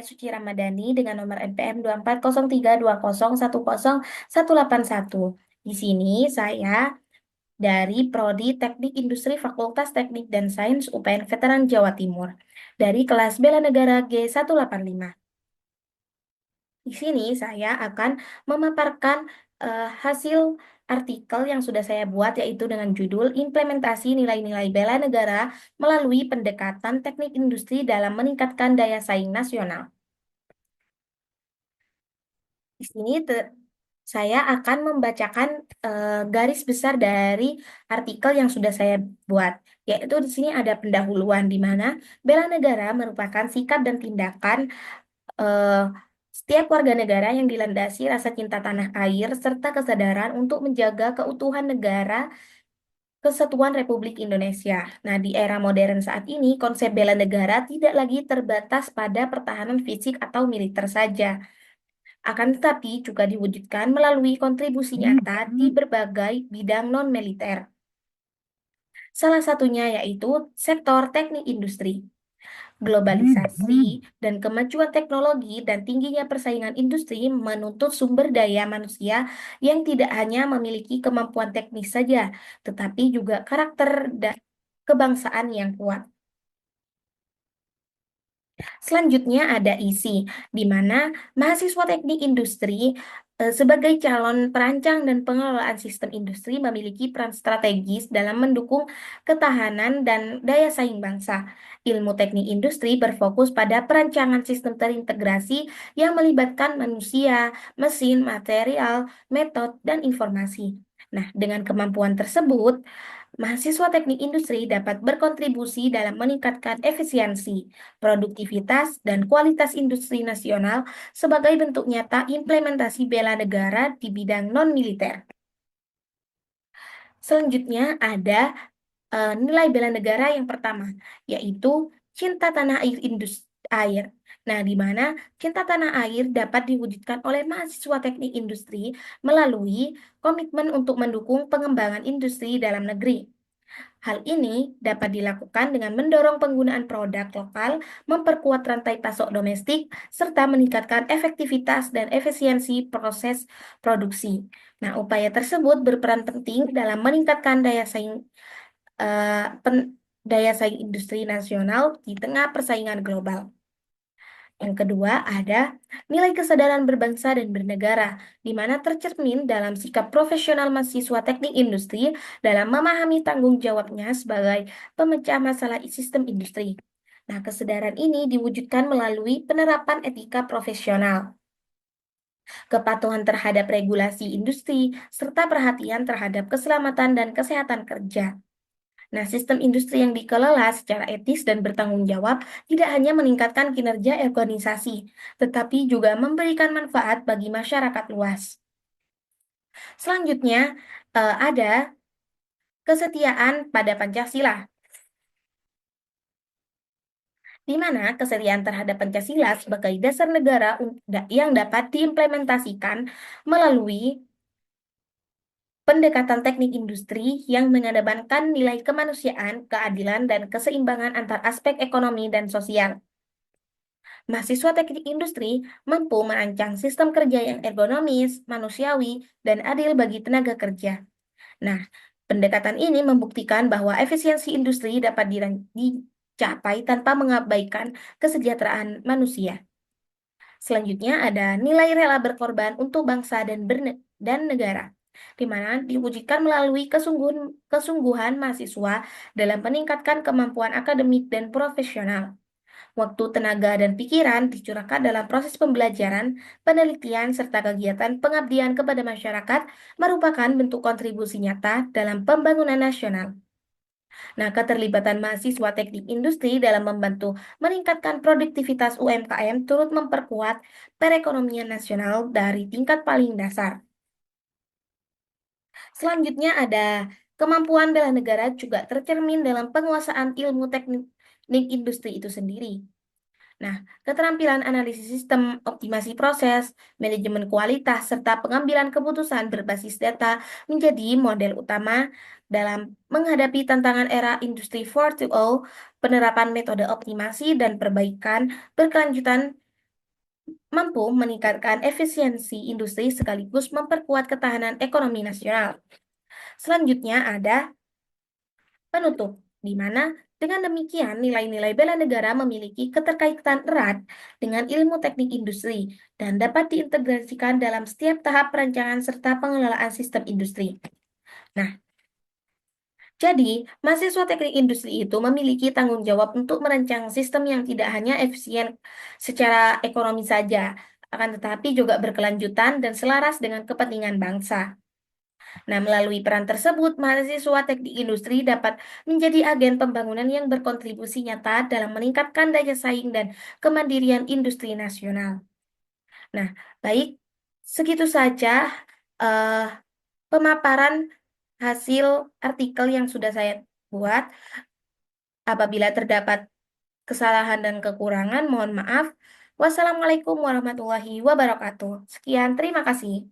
Suci Ramadhani dengan nomor NPM 240320101181. Di sini saya dari Prodi Teknik Industri Fakultas Teknik dan Sains UPN Veteran Jawa Timur dari kelas Bela Negara G185. Di sini saya akan memaparkan hasil artikel yang sudah saya buat yaitu dengan judul Implementasi Nilai-nilai Bela Negara melalui Pendekatan Teknik Industri dalam Meningkatkan Daya Saing Nasional. Di sini saya akan membacakan garis besar dari artikel yang sudah saya buat, yaitu di sini ada pendahuluan di mana bela negara merupakan sikap dan tindakan eh, setiap warga negara yang dilandasi rasa cinta tanah air serta kesadaran untuk menjaga keutuhan negara Kesatuan Republik Indonesia. Nah, di era modern saat ini, konsep bela negara tidak lagi terbatas pada pertahanan fisik atau militer saja, akan tetapi juga diwujudkan melalui kontribusi nyata di berbagai bidang non-militer. Salah satunya yaitu sektor teknik industri. Globalisasi dan kemajuan teknologi dan tingginya persaingan industri menuntut sumber daya manusia yang tidak hanya memiliki kemampuan teknis saja, tetapi juga karakter dan kebangsaan yang kuat. Selanjutnya ada isi, di mana mahasiswa teknik industri sebagai calon perancang dan pengelolaan sistem industri memiliki peran strategis dalam mendukung ketahanan dan daya saing bangsa. Ilmu teknik industri berfokus pada perancangan sistem terintegrasi yang melibatkan manusia, mesin, material, metode, dan informasi. Nah, dengan kemampuan tersebut, mahasiswa teknik industri dapat berkontribusi dalam meningkatkan efisiensi, produktivitas, dan kualitas industri nasional sebagai bentuk nyata implementasi bela negara di bidang non-militer. Selanjutnya ada nilai bela negara yang pertama, yaitu cinta tanah air air. Nah, di mana cinta tanah air dapat diwujudkan oleh mahasiswa teknik industri melalui komitmen untuk mendukung pengembangan industri dalam negeri. Hal ini dapat dilakukan dengan mendorong penggunaan produk lokal, memperkuat rantai pasok domestik, serta meningkatkan efektivitas dan efisiensi proses produksi. Nah, upaya tersebut berperan penting dalam meningkatkan eh, daya saing industri nasional di tengah persaingan global. Yang kedua ada nilai kesadaran berbangsa dan bernegara, di mana tercermin dalam sikap profesional mahasiswa teknik industri dalam memahami tanggung jawabnya sebagai pemecah masalah sistem industri. Nah, kesadaran ini diwujudkan melalui penerapan etika profesional, kepatuhan terhadap regulasi industri, serta perhatian terhadap keselamatan dan kesehatan kerja. Nah, sistem industri yang dikelola secara etis dan bertanggung jawab tidak hanya meningkatkan kinerja organisasi, tetapi juga memberikan manfaat bagi masyarakat luas. Selanjutnya, ada kesetiaan pada Pancasila, di mana kesetiaan terhadap Pancasila sebagai dasar negara yang dapat diimplementasikan melalui pendekatan teknik industri yang mengedepankan nilai kemanusiaan, keadilan, dan keseimbangan antar aspek ekonomi dan sosial. Mahasiswa teknik industri mampu merancang sistem kerja yang ergonomis, manusiawi, dan adil bagi tenaga kerja. Nah, pendekatan ini membuktikan bahwa efisiensi industri dapat dicapai tanpa mengabaikan kesejahteraan manusia. Selanjutnya ada nilai rela berkorban untuk bangsa dan negara, di mana diwujudkan melalui kesungguhan mahasiswa dalam meningkatkan kemampuan akademik dan profesional. Waktu, tenaga, dan pikiran dicurahkan dalam proses pembelajaran, penelitian, serta kegiatan pengabdian kepada masyarakat merupakan bentuk kontribusi nyata dalam pembangunan nasional. Nah, keterlibatan mahasiswa teknik industri dalam membantu meningkatkan produktivitas UMKM turut memperkuat perekonomian nasional dari tingkat paling dasar. Selanjutnya ada kemampuan bela negara juga tercermin dalam penguasaan ilmu teknik industri itu sendiri. Nah, keterampilan analisis sistem, optimasi proses, manajemen kualitas, serta pengambilan keputusan berbasis data menjadi model utama dalam menghadapi tantangan era Industri 4.0, penerapan metode optimasi dan perbaikan berkelanjutan mampu meningkatkan efisiensi industri sekaligus memperkuat ketahanan ekonomi nasional. Selanjutnya ada penutup, di mana dengan demikian nilai-nilai bela negara memiliki keterkaitan erat dengan ilmu teknik industri dan dapat diintegrasikan dalam setiap tahap perencanaan serta pengelolaan sistem industri. Nah, jadi, mahasiswa teknik industri itu memiliki tanggung jawab untuk merancang sistem yang tidak hanya efisien secara ekonomi saja, akan tetapi juga berkelanjutan dan selaras dengan kepentingan bangsa. Nah, melalui peran tersebut, mahasiswa teknik industri dapat menjadi agen pembangunan yang berkontribusi nyata dalam meningkatkan daya saing dan kemandirian industri nasional. Nah, baik, segitu saja eh, pemaparan hasil artikel yang sudah saya buat. Apabila terdapat kesalahan dan kekurangan, mohon maaf. Wassalamualaikum warahmatullahi wabarakatuh. Sekian, terima kasih.